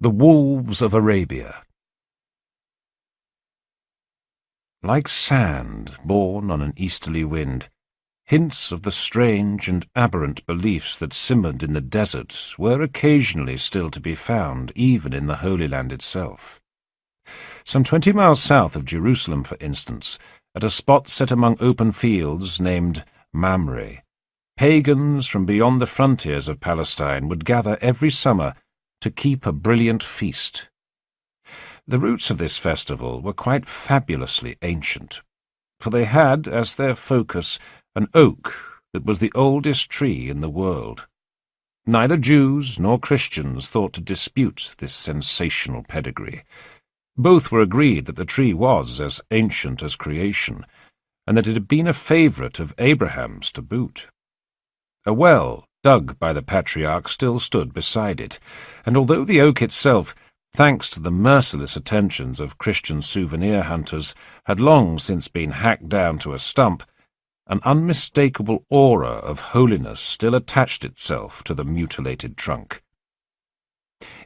The Wolves of Arabia. Like sand borne on an easterly wind, hints of the strange and aberrant beliefs that simmered in the desert were occasionally still to be found, even in the Holy Land itself. Some 20 miles south of Jerusalem, for instance, at a spot set among open fields named Mamre, pagans from beyond the frontiers of Palestine would gather every summer to keep a brilliant feast. The roots of this festival were quite fabulously ancient, for they had as their focus an oak that was the oldest tree in the world. Neither Jews nor Christians thought to dispute this sensational pedigree. Both were agreed that the tree was as ancient as creation, and that it had been a favourite of Abraham's to boot. A well dug by the patriarch still stood beside it, and although the oak itself, thanks to the merciless attentions of Christian souvenir hunters, had long since been hacked down to a stump, an unmistakable aura of holiness still attached itself to the mutilated trunk.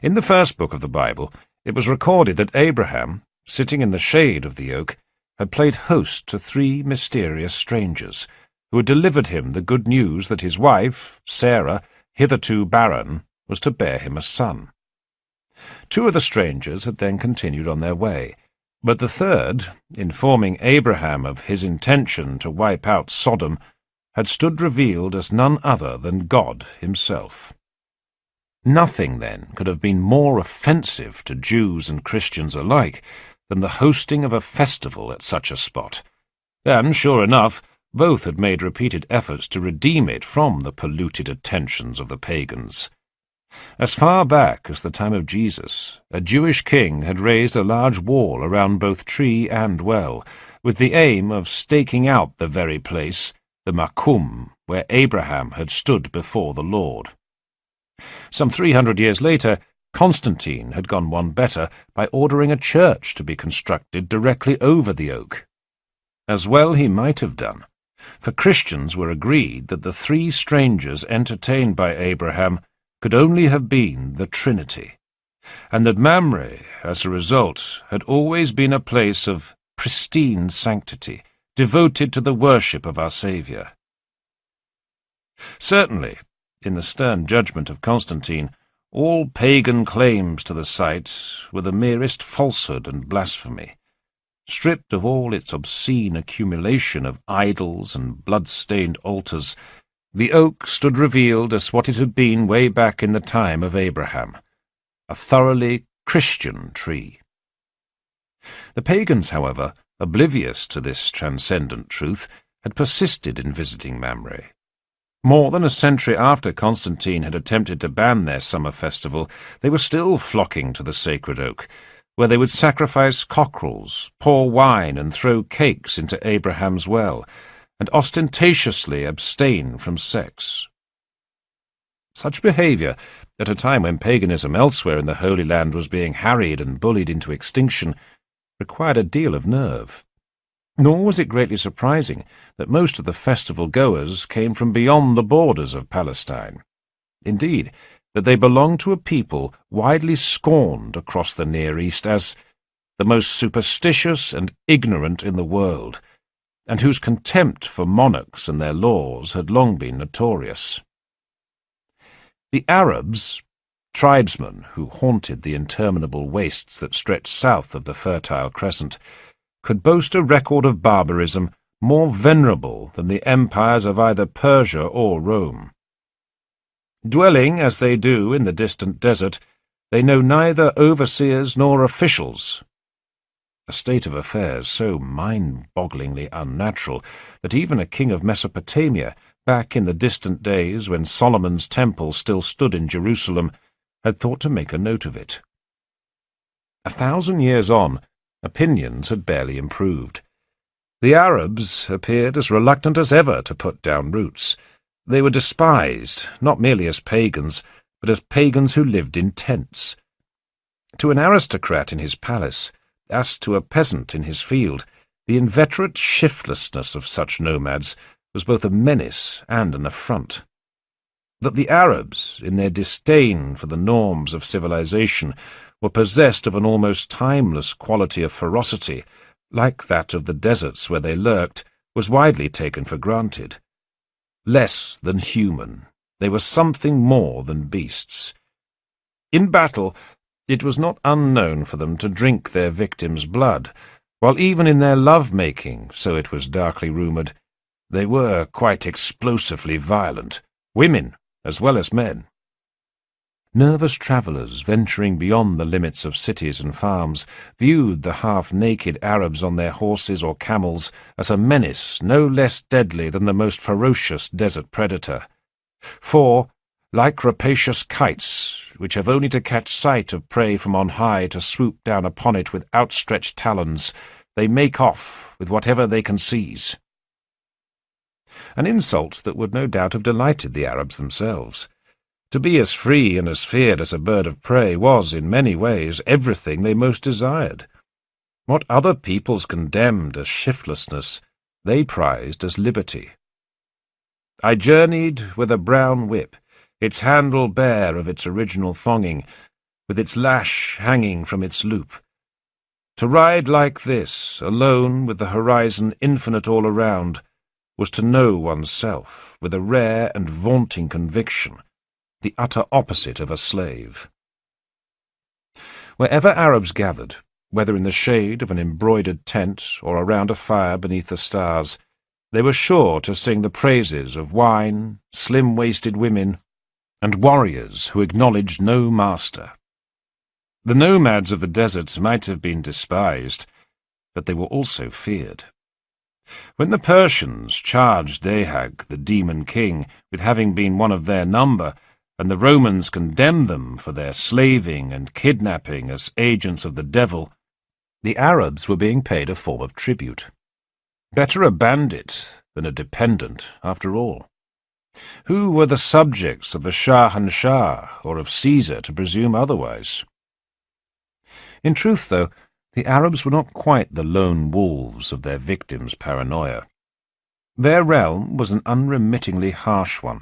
In the first book of the Bible, it was recorded that Abraham, sitting in the shade of the oak, had played host to 3 mysterious strangers, who had delivered him the good news that his wife, Sarah, hitherto barren, was to bear him a son. 2 of the strangers had then continued on their way, but the third, informing Abraham of his intention to wipe out Sodom, had stood revealed as none other than God himself. Nothing, then, could have been more offensive to Jews and Christians alike than the hosting of a festival at such a spot, and, sure enough, both had made repeated efforts to redeem it from the polluted attentions of the pagans. As far back as the time of Jesus, a Jewish king had raised a large wall around both tree and well, with the aim of staking out the very place, the Makum, where Abraham had stood before the Lord. Some 300 years later, Constantine had gone one better by ordering a church to be constructed directly over the oak. As well he might have done, for Christians were agreed that the 3 strangers entertained by Abraham could only have been the Trinity, and that Mamre, as a result, had always been a place of pristine sanctity, devoted to the worship of our Saviour. Certainly, in the stern judgment of Constantine, all pagan claims to the site were the merest falsehood and blasphemy. Stripped of all its obscene accumulation of idols and blood-stained altars, the oak stood revealed as what it had been way back in the time of Abraham, a thoroughly Christian tree. The pagans, however, oblivious to this transcendent truth, had persisted in visiting Mamre. More than a century after Constantine had attempted to ban their summer festival, they were still flocking to the sacred oak, where they would sacrifice cockerels, pour wine, and throw cakes into Abraham's well, and ostentatiously abstain from sex. Such behaviour, at a time when paganism elsewhere in the Holy Land was being harried and bullied into extinction, required a deal of nerve. Nor was it greatly surprising that most of the festival-goers came from beyond the borders of Palestine. Indeed, that they belonged to a people widely scorned across the Near East as the most superstitious and ignorant in the world, and whose contempt for monarchs and their laws had long been notorious. The Arabs, tribesmen who haunted the interminable wastes that stretched south of the Fertile Crescent, could boast a record of barbarism more venerable than the empires of either Persia or Rome. Dwelling, as they do, in the distant desert, they know neither overseers nor officials, a state of affairs so mind-bogglingly unnatural that even a king of Mesopotamia, back in the distant days when Solomon's temple still stood in Jerusalem, had thought to make a note of it. 1,000 years on, opinions had barely improved. The Arabs appeared as reluctant as ever to put down roots. They were despised, not merely as pagans, but as pagans who lived in tents. To an aristocrat in his palace, as to a peasant in his field, the inveterate shiftlessness of such nomads was both a menace and an affront. that the Arabs, in their disdain for the norms of civilization, were possessed of an almost timeless quality of ferocity, like that of the deserts where they lurked, was widely taken for granted. Less than human, they were something more than beasts. In battle, it was not unknown for them to drink their victims' blood, while even in their love-making, so it was darkly rumoured, they were quite explosively violent, women as well as men. Nervous travellers venturing beyond the limits of cities and farms viewed the half-naked Arabs on their horses or camels as a menace no less deadly than the most ferocious desert predator. For, like rapacious kites, which have only to catch sight of prey from on high to swoop down upon it with outstretched talons, they make off with whatever they can seize. An insult that would no doubt have delighted the Arabs themselves. To be as free and as feared as a bird of prey was, in many ways, everything they most desired. What other peoples condemned as shiftlessness, they prized as liberty. I journeyed with a brown whip, its handle bare of its original thonging, with its lash hanging from its loop. To ride like this, alone with the horizon infinite all around, was to know oneself with a rare and vaunting conviction, the utter opposite of a slave. Wherever Arabs gathered, whether in the shade of an embroidered tent or around a fire beneath the stars, they were sure to sing the praises of wine, slim-waisted women, and warriors who acknowledged no master. The nomads of the desert might have been despised, but they were also feared. When the Persians charged Dahag, the demon king, with having been one of their number, and the Romans condemned them for their slaving and kidnapping as agents of the devil, the Arabs were being paid a form of tribute. Better a bandit than a dependent, after all. Who were the subjects of the Shah or of Caesar to presume otherwise? In truth, though, the Arabs were not quite the lone wolves of their victims' paranoia. Their realm was an unremittingly harsh one,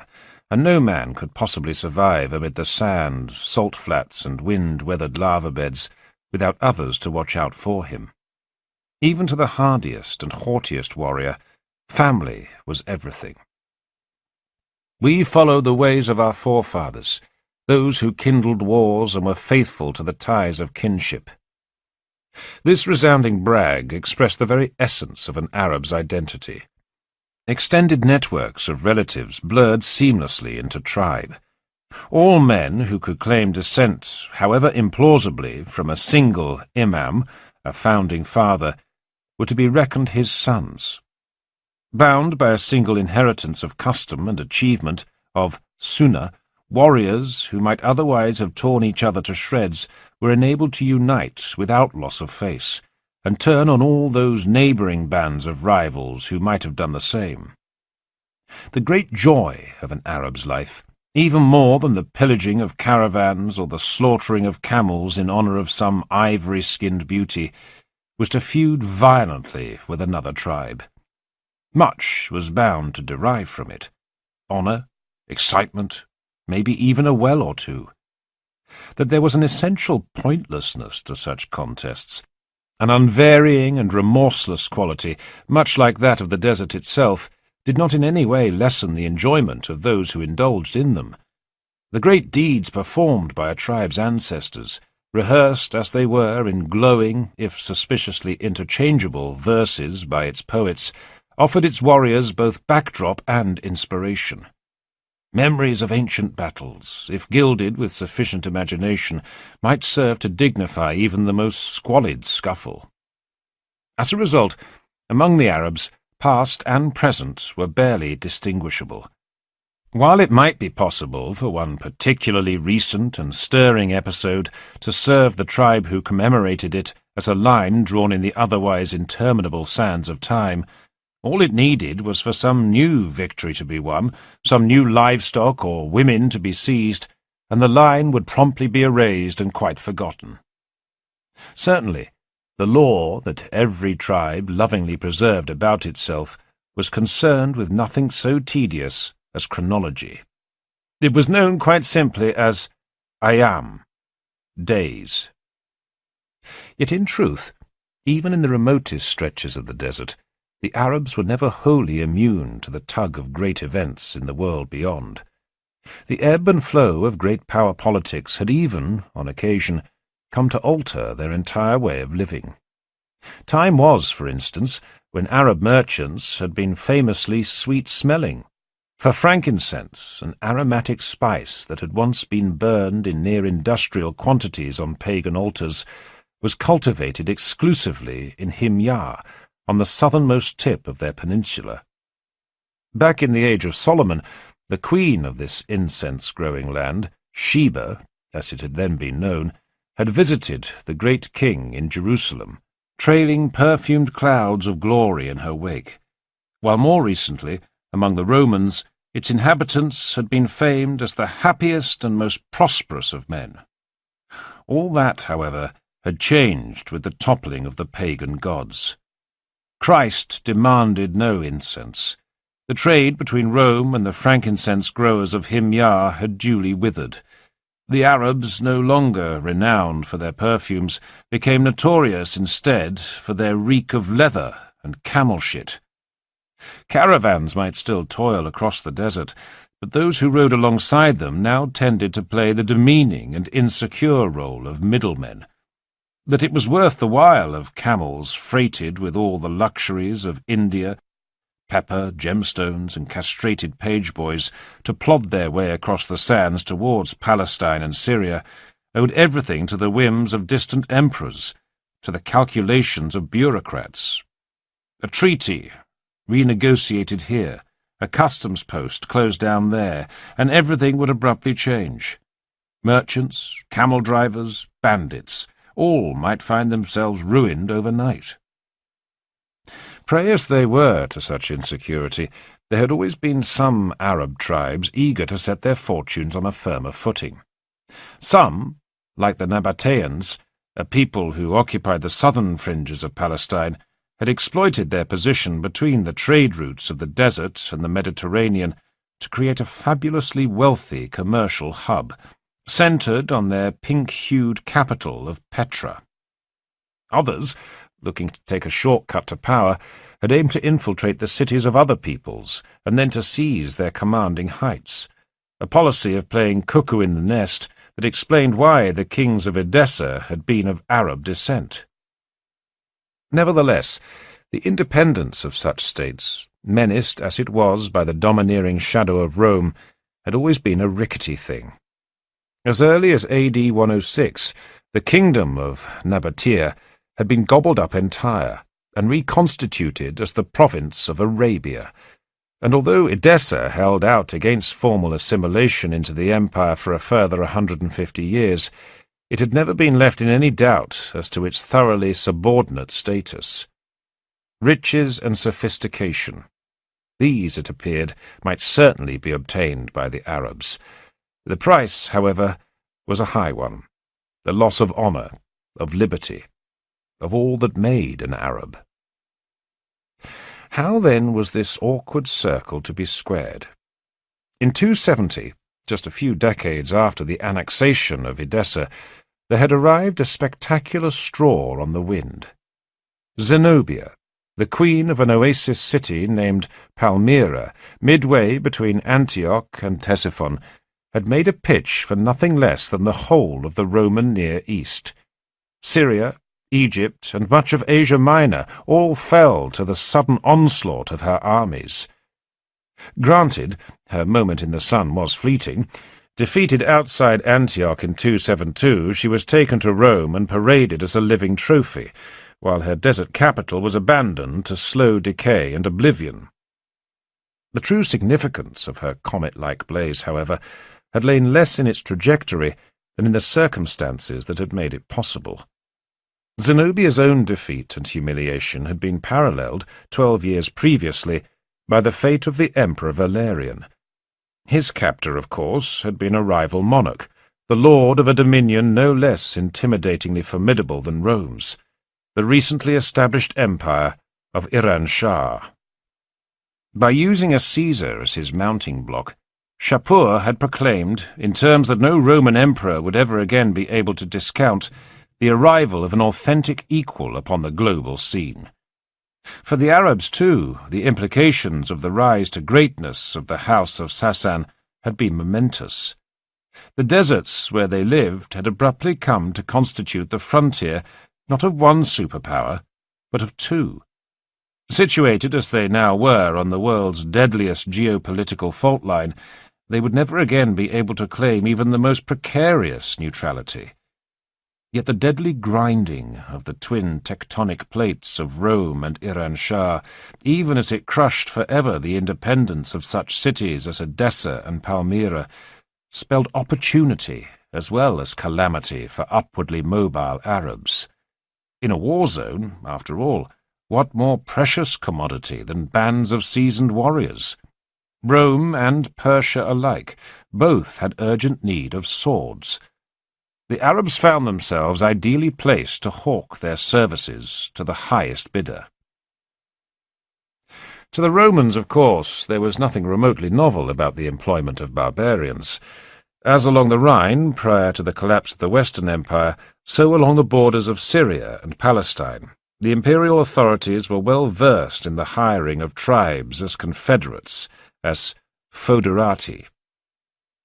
and no man could possibly survive amid the sand, salt flats, and wind-weathered lava beds without others to watch out for him. Even to the hardiest and haughtiest warrior, family was everything. We follow the ways of our forefathers, those who kindled wars and were faithful to the ties of kinship. This resounding brag expressed the very essence of an Arab's identity. Extended networks of relatives blurred seamlessly into tribe. All men who could claim descent, however implausibly, from a single imam, a founding father, were to be reckoned his sons. Bound by a single inheritance of custom and achievement, of sunnah, warriors who might otherwise have torn each other to shreds were enabled to unite without loss of face, and turn on all those neighbouring bands of rivals who might have done the same. The great joy of an Arab's life, even more than the pillaging of caravans or the slaughtering of camels in honour of some ivory-skinned beauty, was to feud violently with another tribe. Much was bound to derive from it: honour, excitement, maybe even a well or two. That there was an essential pointlessness to such contests, an unvarying and remorseless quality, much like that of the desert itself, did not in any way lessen the enjoyment of those who indulged in them. The great deeds performed by a tribe's ancestors, rehearsed as they were in glowing, if suspiciously interchangeable, verses by its poets, offered its warriors both backdrop and inspiration. Memories of ancient battles, if gilded with sufficient imagination, might serve to dignify even the most squalid scuffle. As a result, among the Arabs, past and present were barely distinguishable. While it might be possible for one particularly recent and stirring episode to serve the tribe who commemorated it as a line drawn in the otherwise interminable sands of time, all it needed was for some new victory to be won, some new livestock or women to be seized, and the line would promptly be erased and quite forgotten. Certainly, the law that every tribe lovingly preserved about itself was concerned with nothing so tedious as chronology. It was known quite simply as Ayam, days. Yet in truth, even in the remotest stretches of the desert, the Arabs were never wholly immune to the tug of great events in the world beyond. The ebb and flow of great power politics had even, on occasion, come to alter their entire way of living. Time was, for instance, when Arab merchants had been famously sweet-smelling, for frankincense, an aromatic spice that had once been burned in near-industrial quantities on pagan altars, was cultivated exclusively in Himyar, on the southernmost tip of their peninsula. Back in the age of Solomon, the queen of this incense-growing land, Sheba, as it had then been known, had visited the great king in Jerusalem, trailing perfumed clouds of glory in her wake, while more recently, among the Romans, its inhabitants had been famed as the happiest and most prosperous of men. All that, however, had changed with the toppling of the pagan gods. Christ demanded no incense. The trade between Rome and the frankincense growers of Himyar had duly withered. The Arabs, no longer renowned for their perfumes, became notorious instead for their reek of leather and camel shit. Caravans might still toil across the desert, but those who rode alongside them now tended to play the demeaning and insecure role of middlemen. That it was worth the while of camels freighted with all the luxuries of India, pepper, gemstones, and castrated page boys to plod their way across the sands towards Palestine and Syria, owed everything to the whims of distant emperors, to the calculations of bureaucrats. A treaty renegotiated here, a customs post closed down there, and everything would abruptly change. Merchants, camel drivers, bandits, all might find themselves ruined overnight. Prey as they were to such insecurity, there had always been some Arab tribes eager to set their fortunes on a firmer footing. Some, like the Nabataeans, a people who occupied the southern fringes of Palestine, had exploited their position between the trade routes of the desert and the Mediterranean to create a fabulously wealthy commercial hub, centred on their pink-hued capital of Petra. Others, looking to take a shortcut to power, had aimed to infiltrate the cities of other peoples and then to seize their commanding heights, a policy of playing cuckoo in the nest that explained why the kings of Edessa had been of Arab descent. Nevertheless, the independence of such states, menaced as it was by the domineering shadow of Rome, had always been a rickety thing. As early as AD 106, the kingdom of Nabataean had been gobbled up entire and reconstituted as the province of Arabia, and although Edessa held out against formal assimilation into the empire for a further 150 years, it had never been left in any doubt as to its thoroughly subordinate status. Riches and sophistication. These, it appeared, might certainly be obtained by the Arabs. The price, however, was a high one, the loss of honour, of liberty, of all that made an Arab. How, then, was this awkward circle to be squared? In 270, just a few decades after the annexation of Edessa, there had arrived a spectacular straw on the wind. Zenobia, the queen of an oasis city named Palmyra, midway between Antioch and Ctesiphon, had made a pitch for nothing less than the whole of the Roman Near East. Syria, Egypt, and much of Asia Minor all fell to the sudden onslaught of her armies. Granted, her moment in the sun was fleeting. Defeated outside Antioch in 272, she was taken to Rome and paraded as a living trophy, while her desert capital was abandoned to slow decay and oblivion. The true significance of her comet-like blaze, however, had lain less in its trajectory than in the circumstances that had made it possible. Zenobia's own defeat and humiliation had been paralleled, 12 years previously, by the fate of the Emperor Valerian. His captor, of course, had been a rival monarch, the lord of a dominion no less intimidatingly formidable than Rome's, the recently established empire of Iran Shah. By using a Caesar as his mounting block, Shapur had proclaimed, in terms that no Roman emperor would ever again be able to discount, the arrival of an authentic equal upon the global scene. For the Arabs, too, the implications of the rise to greatness of the House of Sassan had been momentous. The deserts where they lived had abruptly come to constitute the frontier not of one superpower, but of two. Situated as they now were on the world's deadliest geopolitical fault line, they would never again be able to claim even the most precarious neutrality. Yet the deadly grinding of the twin tectonic plates of Rome and Iran Shah, even as it crushed forever the independence of such cities as Edessa and Palmyra, spelled opportunity as well as calamity for upwardly mobile Arabs. In a war zone, after all, what more precious commodity than bands of seasoned warriors? Rome and Persia alike, both had urgent need of swords. The Arabs found themselves ideally placed to hawk their services to the highest bidder. To the Romans, of course, there was nothing remotely novel about the employment of barbarians. As along the Rhine, prior to the collapse of the Western Empire, so along the borders of Syria and Palestine, the imperial authorities were well versed in the hiring of tribes as confederates, as foederati.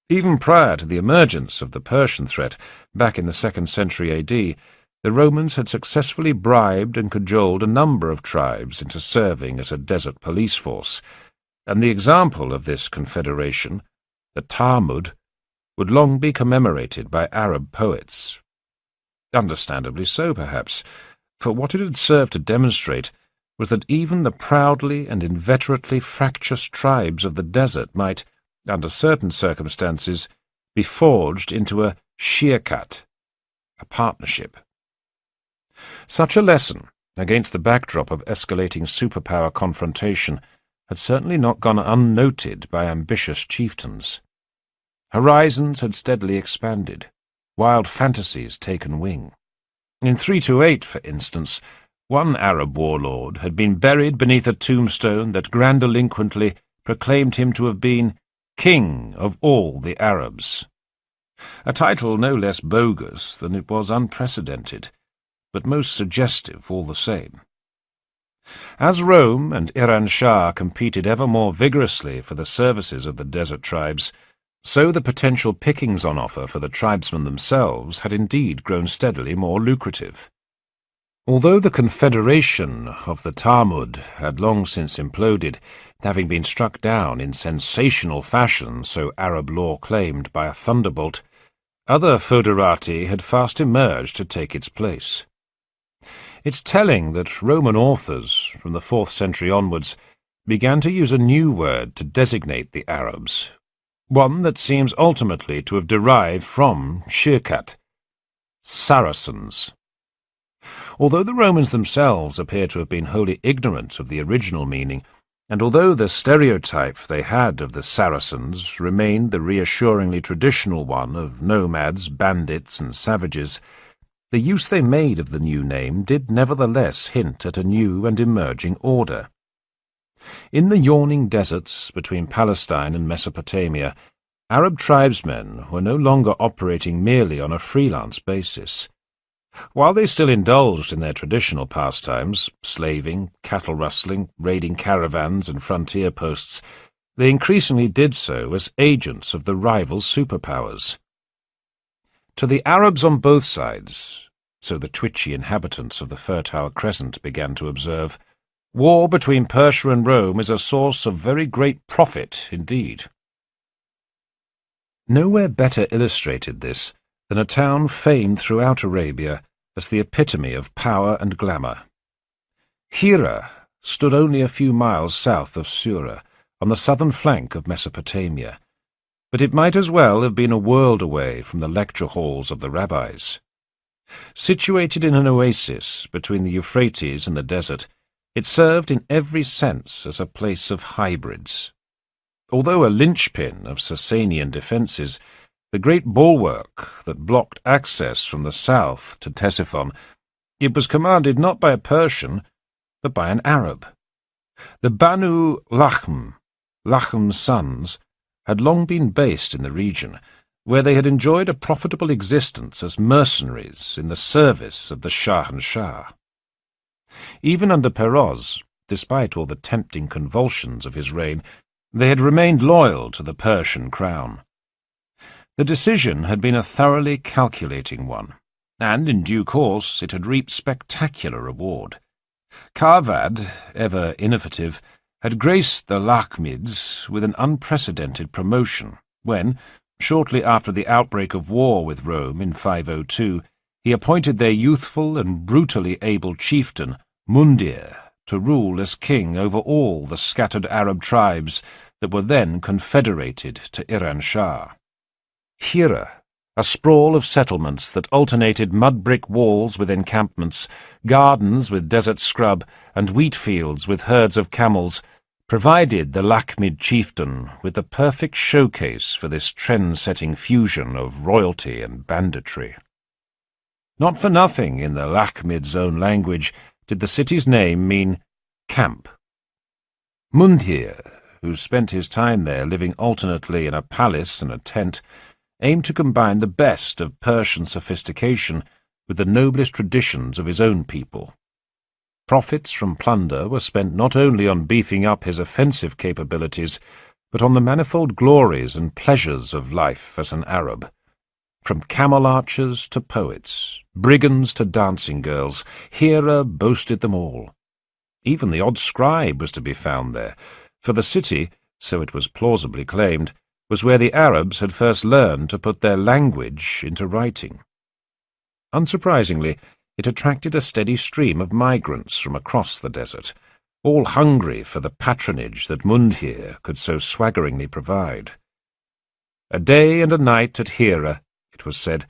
Even prior to the emergence of the Persian threat, back in the 2nd century AD, the Romans had successfully bribed and cajoled a number of tribes into serving as a desert police force, and the example of this confederation, the Talmud, would long be commemorated by Arab poets. Understandably so, perhaps, for what it had served to demonstrate was that even the proudly and inveterately fractious tribes of the desert might, under certain circumstances, be forged into a shirkat, a partnership. Such a lesson, against the backdrop of escalating superpower confrontation, had certainly not gone unnoted by ambitious chieftains. Horizons had steadily expanded, wild fantasies taken wing. In 328, for instance, one Arab warlord had been buried beneath a tombstone that grandiloquently proclaimed him to have been King of all the Arabs. A title no less bogus than it was unprecedented, but most suggestive all the same. As Rome and Iran Shah competed ever more vigorously for the services of the desert tribes, so the potential pickings on offer for the tribesmen themselves had indeed grown steadily more lucrative. Although the confederation of the Talmud had long since imploded, having been struck down in sensational fashion, so Arab law claimed, by a thunderbolt, other foederati had fast emerged to take its place. It's telling that Roman authors, from the 4th century onwards, began to use a new word to designate the Arabs, one that seems ultimately to have derived from shirkat, Saracens. Although the Romans themselves appear to have been wholly ignorant of the original meaning, and although the stereotype they had of the Saracens remained the reassuringly traditional one of nomads, bandits, and savages, the use they made of the new name did nevertheless hint at a new and emerging order. In the yawning deserts between Palestine and Mesopotamia, Arab tribesmen were no longer operating merely on a freelance basis. While they still indulged in their traditional pastimes, slaving, cattle rustling, raiding caravans and frontier posts, they increasingly did so as agents of the rival superpowers. To the Arabs on both sides, so the twitchy inhabitants of the Fertile Crescent began to observe, war between Persia and Rome is a source of very great profit indeed. Nowhere better illustrated this than a town famed throughout Arabia as the epitome of power and glamour. Hira stood only a few miles south of Sura, on the southern flank of Mesopotamia, but it might as well have been a world away from the lecture halls of the rabbis. Situated in an oasis between the Euphrates and the desert, it served in every sense as a place of hybrids. Although a linchpin of Sasanian defences, the great bulwark that blocked access from the south to Ctesiphon, it was commanded not by a Persian, but by an Arab. The Banu Lachm's sons, had long been based in the region, where they had enjoyed a profitable existence as mercenaries in the service of the Shahanshah. Even under Peroz, despite all the tempting convulsions of his reign, they had remained loyal to the Persian crown. The decision had been a thoroughly calculating one, and in due course it had reaped spectacular reward. Karvad, ever innovative, had graced the Lakhmids with an unprecedented promotion when, shortly after the outbreak of war with Rome in 502, he appointed their youthful and brutally able chieftain, Mundir, to rule as king over all the scattered Arab tribes that were then confederated to Iran Shah. Hira, a sprawl of settlements that alternated mud-brick walls with encampments, gardens with desert scrub, and wheat fields with herds of camels, provided the Lakhmid chieftain with the perfect showcase for this trend-setting fusion of royalty and banditry. Not for nothing in the Lakhmid's own language did the city's name mean camp. Mundir, who spent his time there living alternately in a palace and a tent, aimed to combine the best of Persian sophistication with the noblest traditions of his own people. Profits from plunder were spent not only on beefing up his offensive capabilities, but on the manifold glories and pleasures of life as an Arab. From camel archers to poets, brigands to dancing girls, Hira boasted them all. Even the odd scribe was to be found there, for the city, so it was plausibly claimed, was where the Arabs had first learned to put their language into writing. Unsurprisingly, it attracted a steady stream of migrants from across the desert, all hungry for the patronage that Mundir could so swaggeringly provide. A day and a night at Hira, it was said,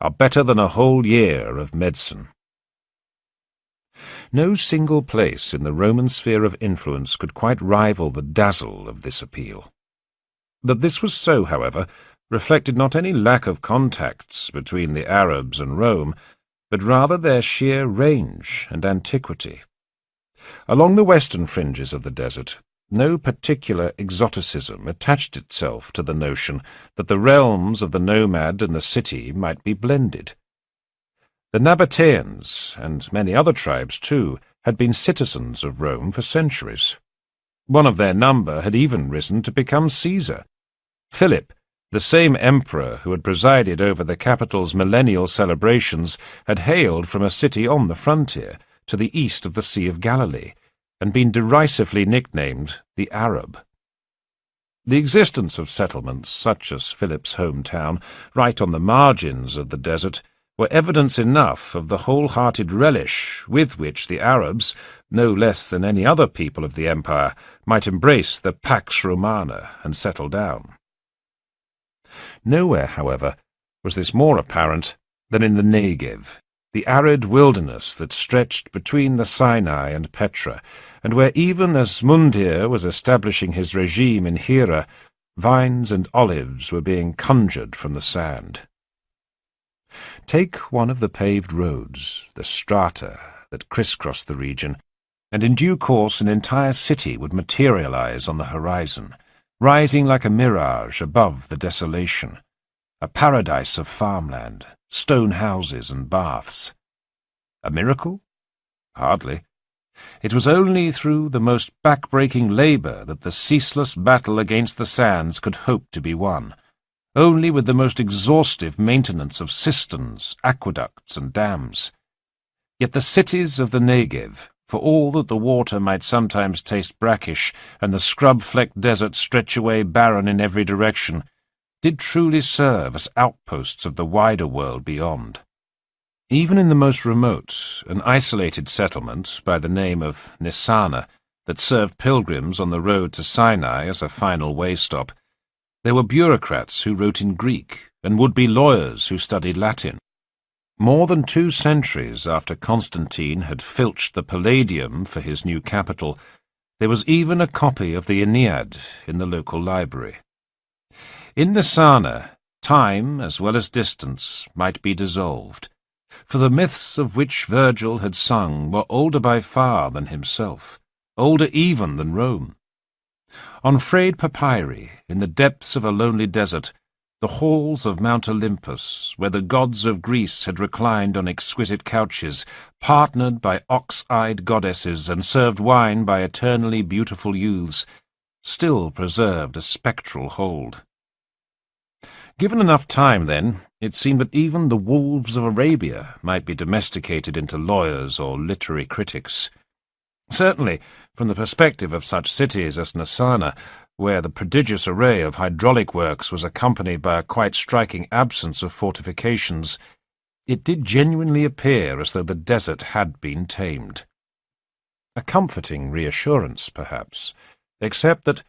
are better than a whole year of medicine. No single place in the Roman sphere of influence could quite rival the dazzle of this appeal. That this was so, however, reflected not any lack of contacts between the Arabs and Rome, but rather their sheer range and antiquity. Along the western fringes of the desert, no particular exoticism attached itself to the notion that the realms of the nomad and the city might be blended. The Nabataeans, and many other tribes too, had been citizens of Rome for centuries. One of their number had even risen to become Caesar. Philip, the same emperor who had presided over the capital's millennial celebrations, had hailed from a city on the frontier, to the east of the Sea of Galilee, and been derisively nicknamed the Arab. The existence of settlements such as Philip's hometown, right on the margins of the desert, were evidence enough of the wholehearted relish with which the Arabs, no less than any other people of the empire, might embrace the Pax Romana and settle down. Nowhere, however, was this more apparent than in the Negev, the arid wilderness that stretched between the Sinai and Petra, and where even as Mundir was establishing his regime in Hira, vines and olives were being conjured from the sand. Take one of the paved roads, the strata, that crisscrossed the region, and in due course an entire city would materialize on the horizon, rising like a mirage above the desolation, a paradise of farmland, stone houses and baths. A miracle? Hardly. It was only through the most back-breaking labour that the ceaseless battle against the sands could hope to be won, only with the most exhaustive maintenance of cisterns, aqueducts and dams. Yet the cities of the Negev, for all that the water might sometimes taste brackish and the scrub-flecked desert stretch away barren in every direction, did truly serve as outposts of the wider world beyond. Even in the most remote and isolated settlement by the name of Nisana that served pilgrims on the road to Sinai as a final way-stop, there were bureaucrats who wrote in Greek and would-be lawyers who studied Latin. More than 2 centuries after Constantine had filched the Palladium for his new capital, there was even a copy of the Aeneid in the local library. In Nisana, time as well as distance might be dissolved, for the myths of which Virgil had sung were older by far than himself, older even than Rome. On frayed papyri, in the depths of a lonely desert, the halls of Mount Olympus, where the gods of Greece had reclined on exquisite couches, partnered by ox-eyed goddesses and served wine by eternally beautiful youths, still preserved a spectral hold. Given enough time, then, it seemed that even the wolves of Arabia might be domesticated into lawyers or literary critics. Certainly, from the perspective of such cities as Nasana, where the prodigious array of hydraulic works was accompanied by a quite striking absence of fortifications, it did genuinely appear as though the desert had been tamed. A comforting reassurance, perhaps, except that,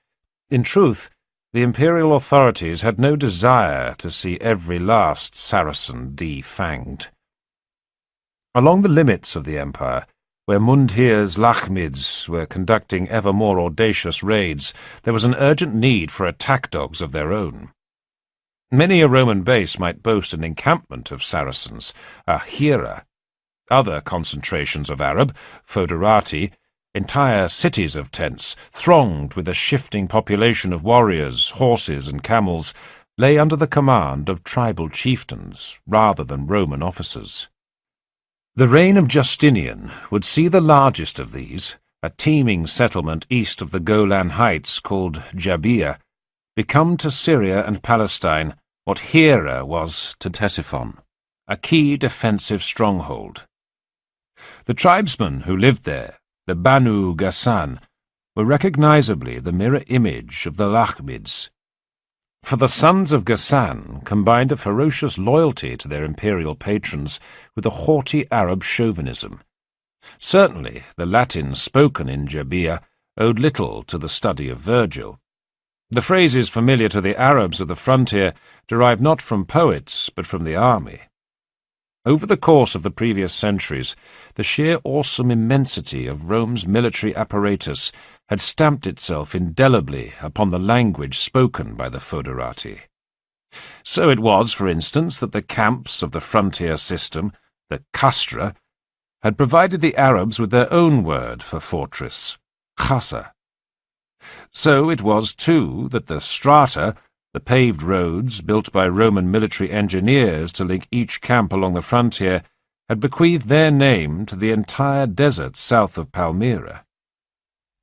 in truth, the imperial authorities had no desire to see every last Saracen defanged. Along the limits of the empire, where Mundhir's Lakhmids were conducting ever more audacious raids, there was an urgent need for attack dogs of their own. Many a Roman base might boast an encampment of Saracens, a hira. Other concentrations of Arab, foederati, entire cities of tents, thronged with a shifting population of warriors, horses, and camels, lay under the command of tribal chieftains rather than Roman officers. The reign of Justinian would see the largest of these, a teeming settlement east of the Golan Heights called Jabia, become to Syria and Palestine what Hira was to Ctesiphon, a key defensive stronghold. The tribesmen who lived there, the Banu Gassan, were recognizably the mirror image of the Lakhmids. For the sons of Gassan combined a ferocious loyalty to their imperial patrons with a haughty Arab chauvinism. Certainly the Latin spoken in Jabia owed little to the study of Virgil. The phrases familiar to the Arabs of the frontier derived not from poets but from the army. Over the course of the previous centuries, the sheer awesome immensity of Rome's military apparatus had stamped itself indelibly upon the language spoken by the foederati. So it was, for instance, that the camps of the frontier system, the castra, had provided the Arabs with their own word for fortress, khasa. So it was, too, that the strata, the paved roads built by Roman military engineers to link each camp along the frontier, had bequeathed their name to the entire desert south of Palmyra.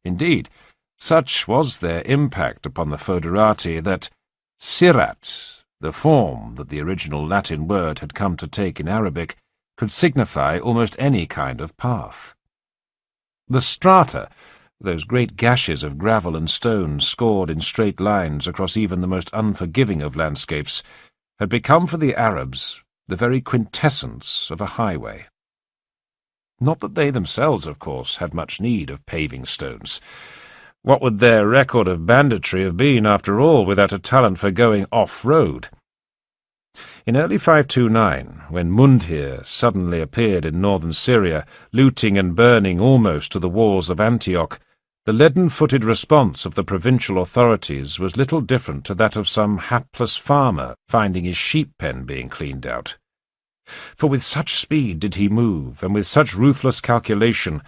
Indeed, such was their impact upon the foederati that sirat, the form that the original Latin word had come to take in Arabic, could signify almost any kind of path. The strata, those great gashes of gravel and stone scored in straight lines across even the most unforgiving of landscapes, had become for the Arabs the very quintessence of a highway. Not that they themselves, of course, had much need of paving stones. What would their record of banditry have been, after all, without a talent for going off-road? In early 529, when Mundhir suddenly appeared in northern Syria, looting and burning almost to the walls of Antioch, the leaden-footed response of the provincial authorities was little different to that of some hapless farmer finding his sheep-pen being cleaned out. For with such speed did he move, and with such ruthless calculation,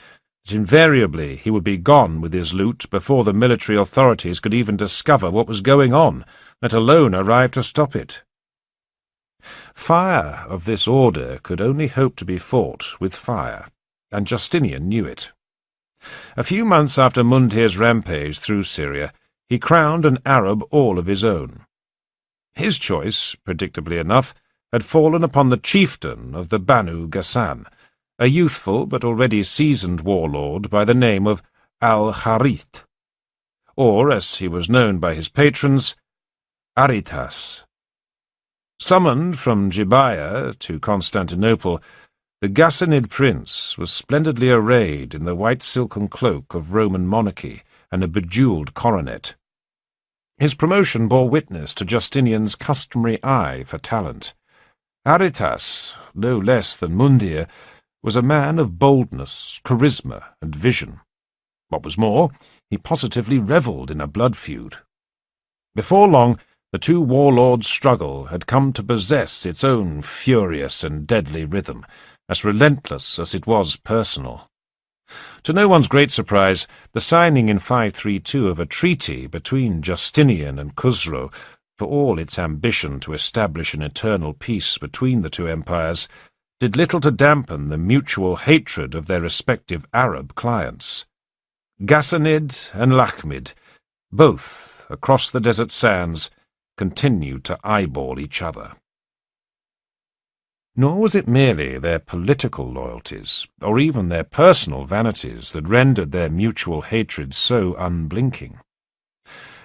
that invariably he would be gone with his loot before the military authorities could even discover what was going on, let alone arrive to stop it. Fire of this order could only hope to be fought with fire, and Justinian knew it. A few months after Mundhir's rampage through Syria, he crowned an Arab all of his own. His choice, predictably enough, had fallen upon the chieftain of the Banu Gassan, a youthful but already seasoned warlord by the name of Al-Harith, or, as he was known by his patrons, Aretas. Summoned from Jibaya to Constantinople, the Ghassanid prince was splendidly arrayed in the white silken cloak of Roman monarchy and a bejewelled coronet. His promotion bore witness to Justinian's customary eye for talent. Aretas, no less than Mundhir, was a man of boldness, charisma, and vision. What was more, he positively revelled in a blood feud. Before long, the two warlords' struggle had come to possess its own furious and deadly rhythm, as relentless as it was personal. To no one's great surprise, the signing in 532 of a treaty between Justinian and Khusro, for all its ambition to establish an eternal peace between the two empires, did little to dampen the mutual hatred of their respective Arab clients. Ghassanid and Lakhmid, both across the desert sands, continued to eyeball each other. Nor was it merely their political loyalties, or even their personal vanities, that rendered their mutual hatred so unblinking.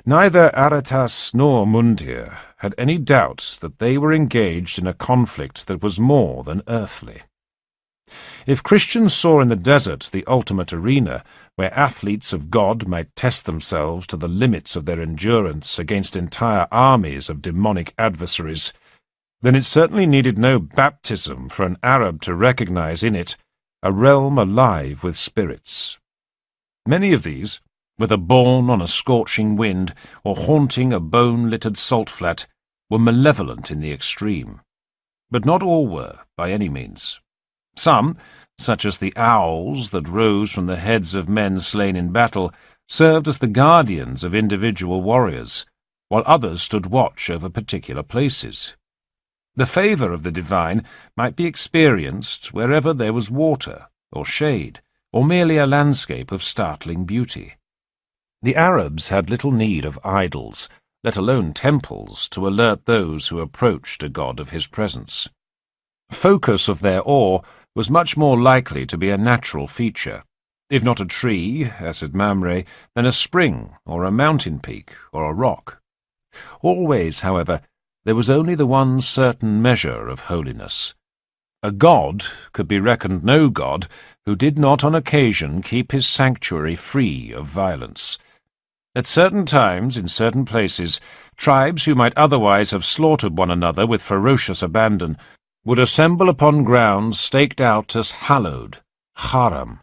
Neither Aretas nor Mundhir had any doubts that they were engaged in a conflict that was more than earthly. If Christians saw in the desert the ultimate arena where athletes of God might test themselves to the limits of their endurance against entire armies of demonic adversaries, then it certainly needed no baptism for an Arab to recognize in it a realm alive with spirits. Many of these, whether born on a scorching wind or haunting a bone-littered salt flat, were malevolent in the extreme. But not all were, by any means. Some, such as the owls that rose from the heads of men slain in battle, served as the guardians of individual warriors, while others stood watch over particular places. The favour of the divine might be experienced wherever there was water, or shade, or merely a landscape of startling beauty. The Arabs had little need of idols, let alone temples, to alert those who approached a god of his presence. Focus of their awe was much more likely to be a natural feature, if not a tree, as at Mamre, then a spring, or a mountain peak, or a rock. Always, however, there was only the one certain measure of holiness. A god could be reckoned no god who did not on occasion keep his sanctuary free of violence. At certain times, in certain places, tribes who might otherwise have slaughtered one another with ferocious abandon would assemble upon grounds staked out as hallowed, haram,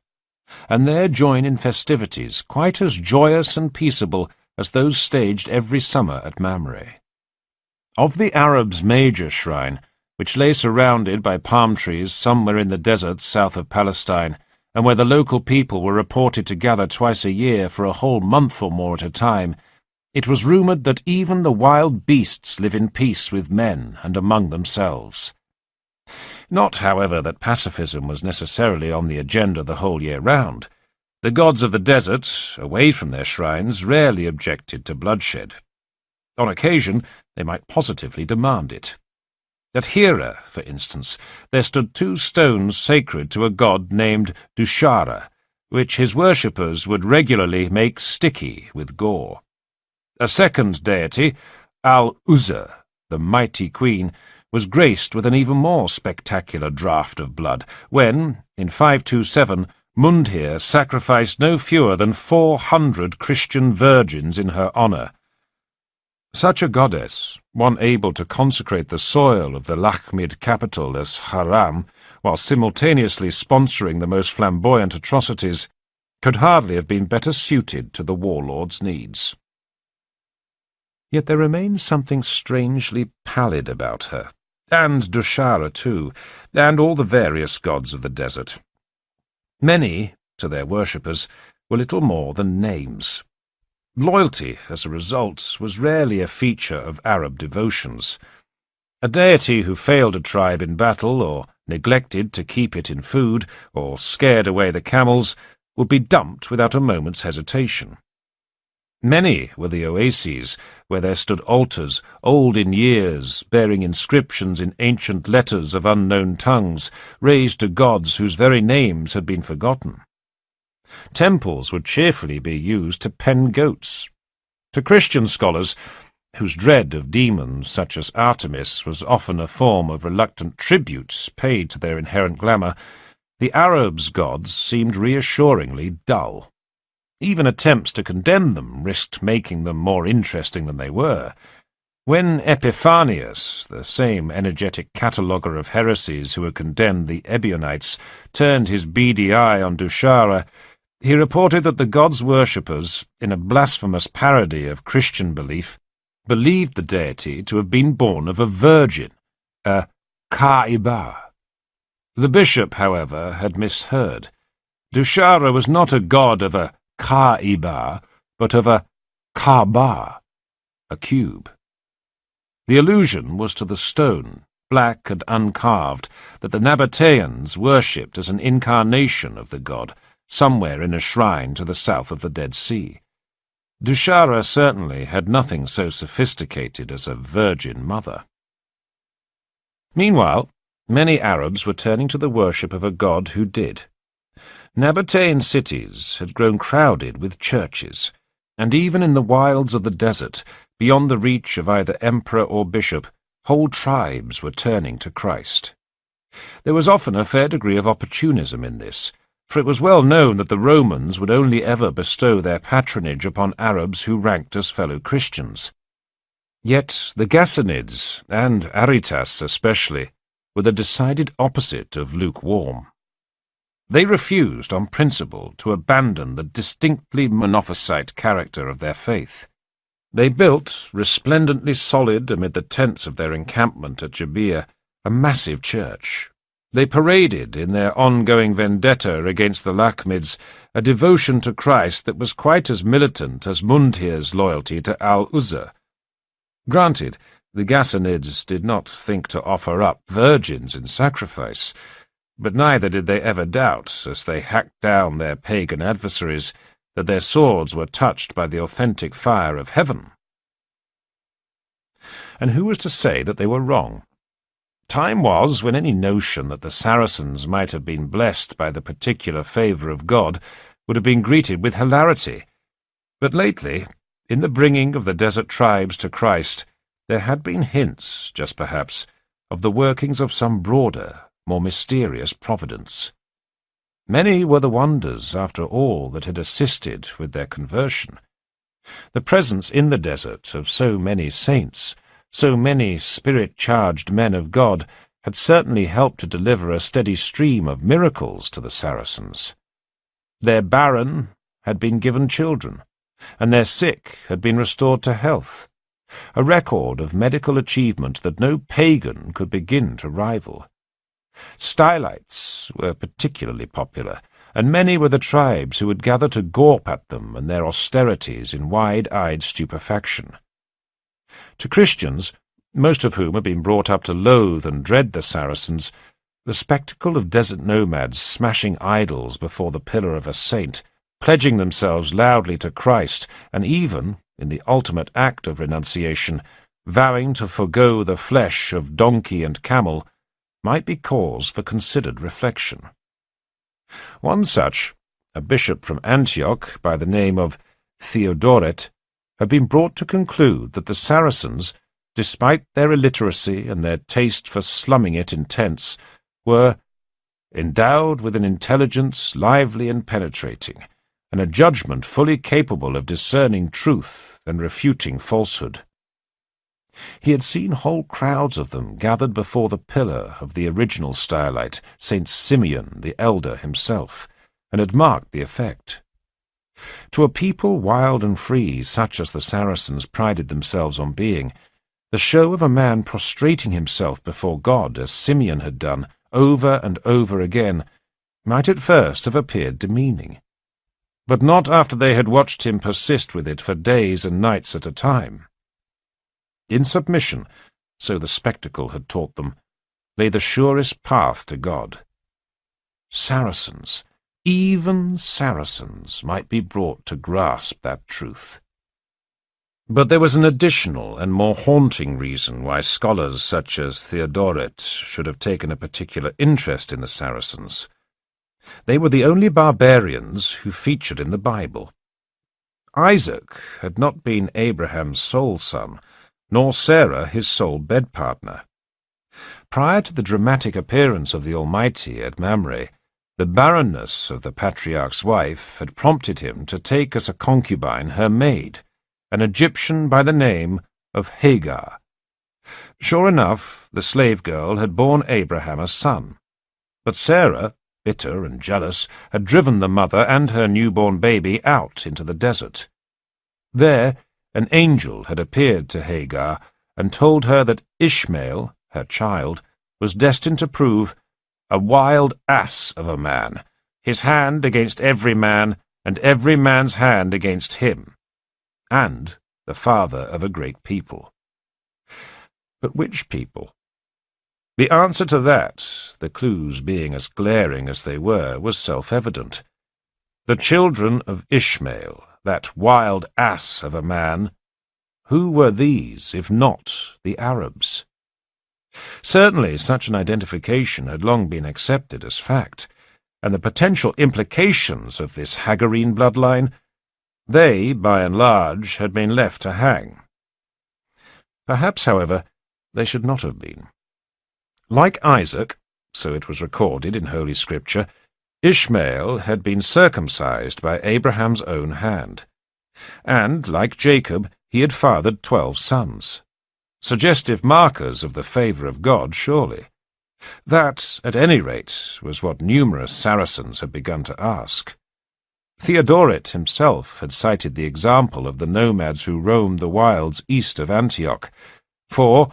and there join in festivities quite as joyous and peaceable as those staged every summer at Mamre. Of the Arabs' major shrine, which lay surrounded by palm trees somewhere in the deserts south of Palestine, and where the local people were reported to gather twice a year for a whole month or more at a time, it was rumoured that even the wild beasts live in peace with men and among themselves. Not, however, that pacifism was necessarily on the agenda the whole year round. The gods of the desert, away from their shrines, rarely objected to bloodshed. On occasion, they might positively demand it. At Hira, for instance, there stood 2 stones sacred to a god named Dushara, which his worshippers would regularly make sticky with gore. A second deity, Al-Uzza, the mighty queen, was graced with an even more spectacular draught of blood when, in 527, Mundhir sacrificed no fewer than 400 Christian virgins in her honour. Such a goddess, one able to consecrate the soil of the Lakhmid capital as haram, while simultaneously sponsoring the most flamboyant atrocities, could hardly have been better suited to the warlord's needs. Yet there remained something strangely pallid about her, and Dushara too, and all the various gods of the desert. Many, to their worshippers, were little more than names. Loyalty, as a result, was rarely a feature of Arab devotions. A deity who failed a tribe in battle, or neglected to keep it in food, or scared away the camels, would be dumped without a moment's hesitation. Many were the oases where there stood altars, old in years, bearing inscriptions in ancient letters of unknown tongues, raised to gods whose very names had been forgotten. Temples would cheerfully be used to pen goats. To Christian scholars, whose dread of demons such as Artemis was often a form of reluctant tribute paid to their inherent glamour, the Arabs' gods seemed reassuringly dull. Even attempts to condemn them risked making them more interesting than they were. When Epiphanius, the same energetic cataloguer of heresies who had condemned the Ebionites, turned his beady eye on Dushara, he reported that the god's worshippers, in a blasphemous parody of Christian belief, believed the deity to have been born of a virgin, a Ka'ibah. The bishop, however, had misheard. Dushara was not a god of a Ka'iba, but of a Kaaba, a cube. The allusion was to the stone, black and uncarved, that the Nabataeans worshipped as an incarnation of the god, somewhere in a shrine to the south of the Dead Sea. Dushara certainly had nothing so sophisticated as a virgin mother. Meanwhile, many Arabs were turning to the worship of a god who did. Nabataean cities had grown crowded with churches, and even in the wilds of the desert, beyond the reach of either emperor or bishop, whole tribes were turning to Christ. There was often a fair degree of opportunism in this, for it was well known that the Romans would only ever bestow their patronage upon Arabs who ranked as fellow Christians. Yet the Gassanids, and Aretas especially, were the decided opposite of lukewarm. They refused on principle to abandon the distinctly Monophysite character of their faith. They built, resplendently solid amid the tents of their encampment at Jabir, a massive church. They paraded, in their ongoing vendetta against the Lakhmids, a devotion to Christ that was quite as militant as Mundhir's loyalty to Al-Uzza. Granted, the Gassanids did not think to offer up virgins in sacrifice, but neither did they ever doubt, as they hacked down their pagan adversaries, that their swords were touched by the authentic fire of heaven. And who was to say that they were wrong? Time was when any notion that the Saracens might have been blessed by the particular favour of God would have been greeted with hilarity. But lately, in the bringing of the desert tribes to Christ, there had been hints, just perhaps, of the workings of some broader, more mysterious providence. Many were the wonders, after all, that had assisted with their conversion. The presence in the desert of so many saints, so many spirit-charged men of God, had certainly helped to deliver a steady stream of miracles to the Saracens. Their barren had been given children, and their sick had been restored to health, a record of medical achievement that no pagan could begin to rival. Stylites were particularly popular, and many were the tribes who would gather to gawp at them and their austerities in wide-eyed stupefaction. To Christians, most of whom had been brought up to loathe and dread the Saracens, the spectacle of desert nomads smashing idols before the pillar of a saint, pledging themselves loudly to Christ, and even, in the ultimate act of renunciation, vowing to forego the flesh of donkey and camel, might be cause for considered reflection. One such, a bishop from Antioch by the name of Theodoret, had been brought to conclude that the Saracens, despite their illiteracy and their taste for slumming it in tents, were endowed with an intelligence lively and penetrating, and a judgment fully capable of discerning truth and refuting falsehood. He had seen whole crowds of them gathered before the pillar of the original stylite, St. Simeon the Elder himself, and had marked the effect. To a people wild and free, such as the Saracens prided themselves on being, the show of a man prostrating himself before God, as Simeon had done, over and over again, might at first have appeared demeaning. But not after they had watched him persist with it for days and nights at a time. In submission, so the spectacle had taught them, lay the surest path to God. Saracens, even Saracens, might be brought to grasp that truth. But there was an additional and more haunting reason why scholars such as Theodoret should have taken a particular interest in the Saracens. They were the only barbarians who featured in the Bible. Isaac had not been Abraham's sole son, nor Sarah his sole bed-partner. Prior to the dramatic appearance of the Almighty at Mamre, the barrenness of the patriarch's wife had prompted him to take as a concubine her maid, an Egyptian by the name of Hagar. Sure enough, the slave girl had borne Abraham a son, but Sarah, bitter and jealous, had driven the mother and her newborn baby out into the desert. There, an angel had appeared to Hagar and told her that Ishmael, her child, was destined to prove a wild ass of a man, his hand against every man, and every man's hand against him, and the father of a great people. But which people? The answer to that, the clues being as glaring as they were, was self-evident. The children of Ishmael, that wild ass of a man. Who were these, if not the Arabs? Certainly such an identification had long been accepted as fact, and the potential implications of this Hagarine bloodline, they, by and large, had been left to hang. Perhaps, however, they should not have been. Like Isaac, so it was recorded in Holy Scripture, Ishmael had been circumcised by Abraham's own hand, and, like Jacob, he had fathered 12 sons. Suggestive markers of the favour of God, surely. That, at any rate, was what numerous Saracens had begun to ask. Theodoret himself had cited the example of the nomads who roamed the wilds east of Antioch, for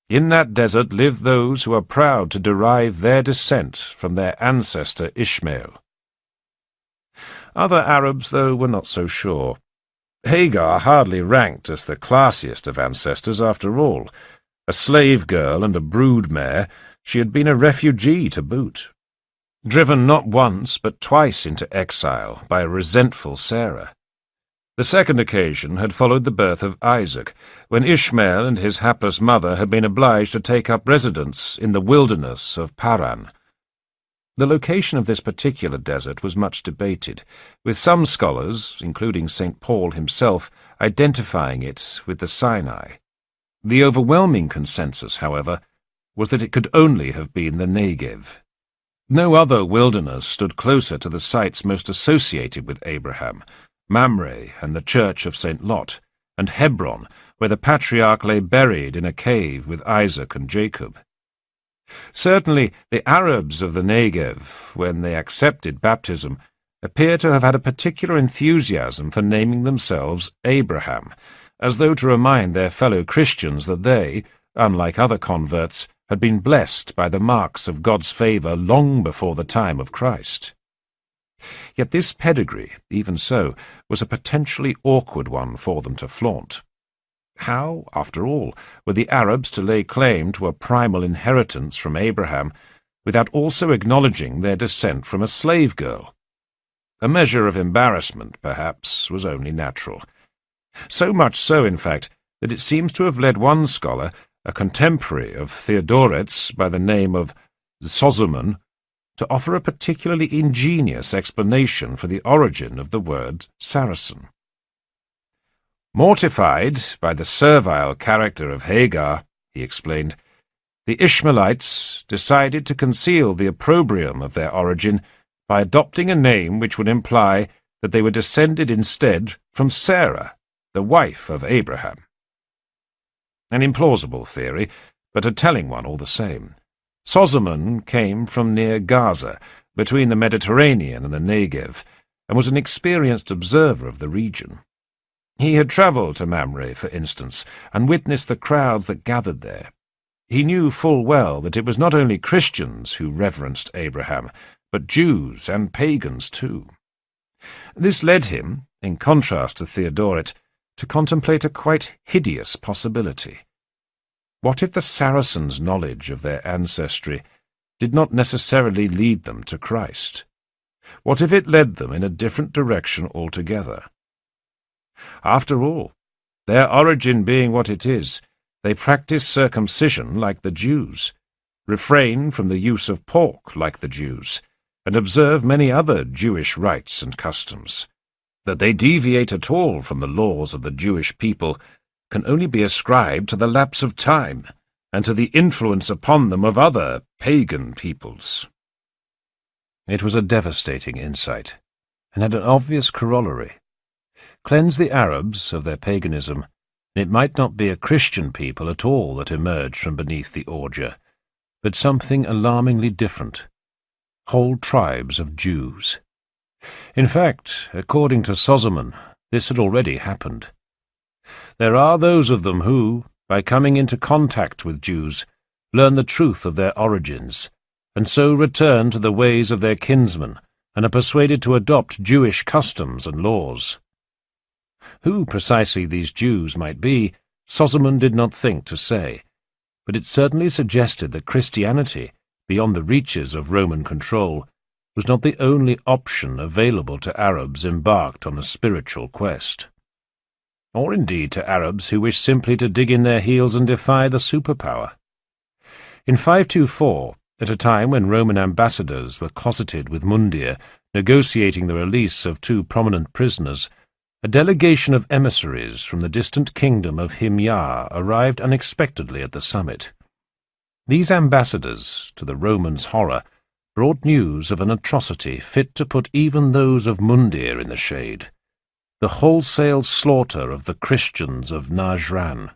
in that desert live those who are proud to derive their descent from their ancestor Ishmael. Other Arabs, though, were not so sure. Hagar hardly ranked as the classiest of ancestors after all. A slave girl and a brood mare, she had been a refugee to boot. Driven not once but twice into exile by a resentful Sarah. The second occasion had followed the birth of Isaac, when Ishmael and his hapless mother had been obliged to take up residence in the wilderness of Paran. The location of this particular desert was much debated, with some scholars, including St. Paul himself, identifying it with the Sinai. The overwhelming consensus, however, was that it could only have been the Negev. No other wilderness stood closer to the sites most associated with Abraham, Mamre and the Church of St. Lot, and Hebron, where the patriarch lay buried in a cave with Isaac and Jacob. Certainly the Arabs of the Negev, when they accepted baptism, appear to have had a particular enthusiasm for naming themselves Abraham, as though to remind their fellow Christians that they, unlike other converts, had been blessed by the marks of God's favour long before the time of Christ. Yet this pedigree, even so, was a potentially awkward one for them to flaunt. How, after all, were the Arabs to lay claim to a primal inheritance from Abraham without also acknowledging their descent from a slave girl? A measure of embarrassment, perhaps, was only natural. So much so, in fact, that it seems to have led one scholar, a contemporary of Theodoret's by the name of Sozomen, to offer a particularly ingenious explanation for the origin of the word Saracen. Mortified by the servile character of Hagar, he explained, the Ishmaelites decided to conceal the opprobrium of their origin by adopting a name which would imply that they were descended instead from Sarah, the wife of Abraham. An implausible theory, but a telling one all the same. Sozomen came from near Gaza, between the Mediterranean and the Negev, and was an experienced observer of the region. He had travelled to Mamre, for instance, and witnessed the crowds that gathered there. He knew full well that it was not only Christians who reverenced Abraham, but Jews and pagans too. This led him, in contrast to Theodoret, to contemplate a quite hideous possibility. What if the Saracens' knowledge of their ancestry did not necessarily lead them to Christ? What if it led them in a different direction altogether? After all, their origin being what it is, they practice circumcision like the Jews, refrain from the use of pork like the Jews, and observe many other Jewish rites and customs. That they deviate at all from the laws of the Jewish people can only be ascribed to the lapse of time and to the influence upon them of other pagan peoples. It was a devastating insight, and had an obvious corollary. Cleanse the Arabs of their paganism, and it might not be a Christian people at all that emerged from beneath the ordure, but something alarmingly different. Whole tribes of Jews. In fact, according to Sozomen, this had already happened. There are those of them who, by coming into contact with Jews, learn the truth of their origins, and so return to the ways of their kinsmen, and are persuaded to adopt Jewish customs and laws. Who precisely these Jews might be, Sozomen did not think to say, but it certainly suggested that Christianity, beyond the reaches of Roman control, was not the only option available to Arabs embarked on a spiritual quest. Or indeed to Arabs who wished simply to dig in their heels and defy the superpower. In 524, at a time when Roman ambassadors were closeted with Mundir, negotiating the release of two prominent prisoners, a delegation of emissaries from the distant kingdom of Himyar arrived unexpectedly at the summit. These ambassadors, to the Romans' horror, brought news of an atrocity fit to put even those of Mundir in the shade: the wholesale slaughter of the Christians of Najran.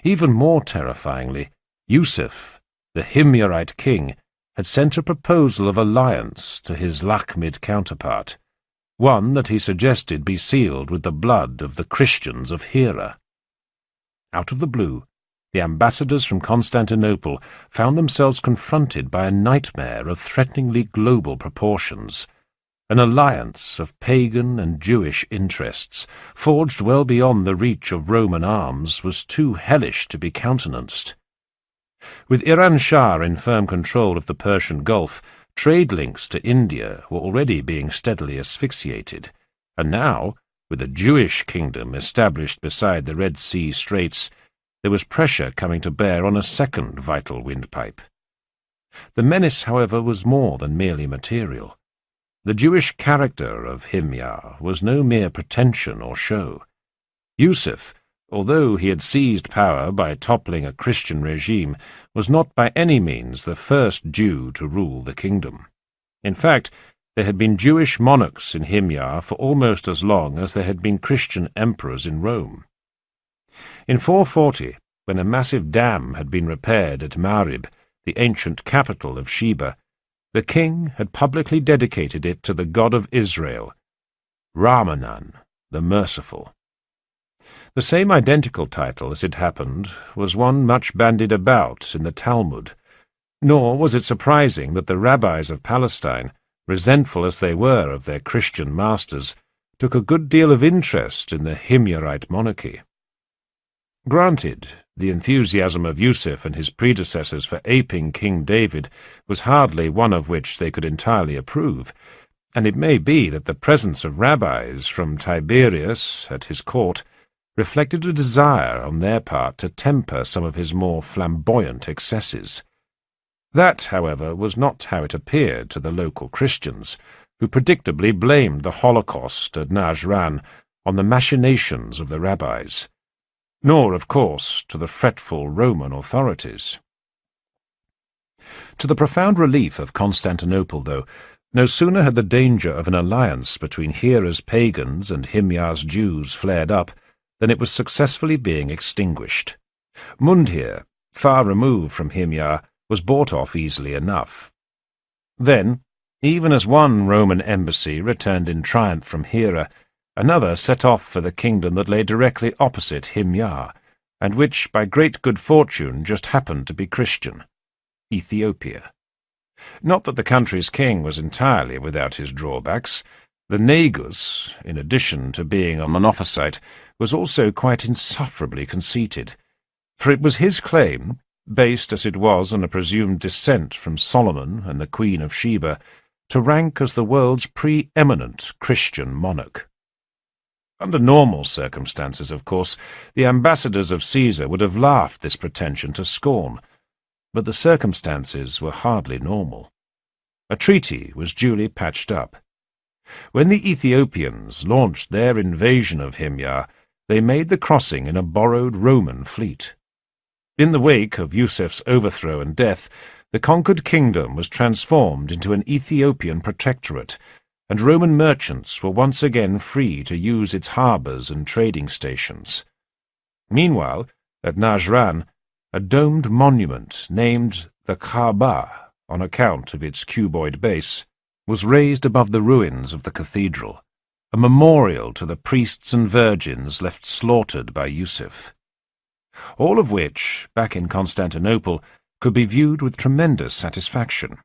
Even more terrifyingly, Yusuf, the Himyarite king, had sent a proposal of alliance to his Lakhmid counterpart, one that he suggested be sealed with the blood of the Christians of Hira. Out of the blue, the ambassadors from Constantinople found themselves confronted by a nightmare of threateningly global proportions, an alliance of pagan and Jewish interests, forged well beyond the reach of Roman arms, was too hellish to be countenanced. With Iran Shah in firm control of the Persian Gulf, trade links to India were already being steadily asphyxiated, and now, with a Jewish kingdom established beside the Red Sea Straits, there was pressure coming to bear on a second vital windpipe. The menace, however, was more than merely material. The Jewish character of Himyar was no mere pretension or show. Yusuf, although he had seized power by toppling a Christian regime, was not by any means the first Jew to rule the kingdom. In fact, there had been Jewish monarchs in Himyar for almost as long as there had been Christian emperors in Rome. In 440, when a massive dam had been repaired at Marib, the ancient capital of Sheba, the king had publicly dedicated it to the God of Israel, Ramanan, the Merciful. The same identical title, as it happened, was one much bandied about in the Talmud, nor was it surprising that the rabbis of Palestine, resentful as they were of their Christian masters, took a good deal of interest in the Himyarite monarchy. Granted, the enthusiasm of Yusuf and his predecessors for aping King David was hardly one of which they could entirely approve, and it may be that the presence of rabbis from Tiberias at his court reflected a desire on their part to temper some of his more flamboyant excesses. That, however, was not how it appeared to the local Christians, who predictably blamed the Holocaust at Najran on the machinations of the rabbis, nor, of course, to the fretful Roman authorities. To the profound relief of Constantinople, though, no sooner had the danger of an alliance between Hira's pagans and Himyar's Jews flared up than it was successfully being extinguished. Mundir, far removed from Himyar, was bought off easily enough. Then, even as one Roman embassy returned in triumph from Hira, another set off for the kingdom that lay directly opposite Himyar, and which, by great good fortune, just happened to be Christian: Ethiopia. Not that the country's king was entirely without his drawbacks. The Negus, in addition to being a Monophysite, was also quite insufferably conceited, for it was his claim, based as it was on a presumed descent from Solomon and the Queen of Sheba, to rank as the world's pre-eminent Christian monarch. Under normal circumstances, of course, the ambassadors of Caesar would have laughed this pretension to scorn, but the circumstances were hardly normal. A treaty was duly patched up. When the Ethiopians launched their invasion of Himyar, they made the crossing in a borrowed Roman fleet. In the wake of Yusuf's overthrow and death, the conquered kingdom was transformed into an Ethiopian protectorate, and Roman merchants were once again free to use its harbours and trading stations. Meanwhile, at Najran, a domed monument named the Kaaba, on account of its cuboid base, was raised above the ruins of the cathedral, a memorial to the priests and virgins left slaughtered by Yusuf. All of which, back in Constantinople, could be viewed with tremendous satisfaction.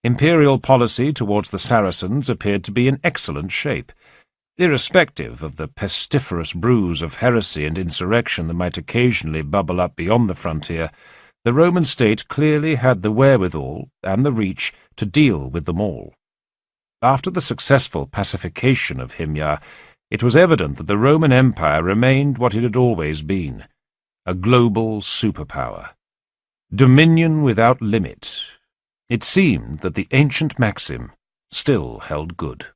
Imperial policy towards the Saracens appeared to be in excellent shape. Irrespective of the pestiferous brews of heresy and insurrection that might occasionally bubble up beyond the frontier, the Roman state clearly had the wherewithal and the reach to deal with them all. After the successful pacification of Himyar, it was evident that the Roman Empire remained what it had always been, a global superpower. Dominion without limit. It seemed that the ancient maxim still held good.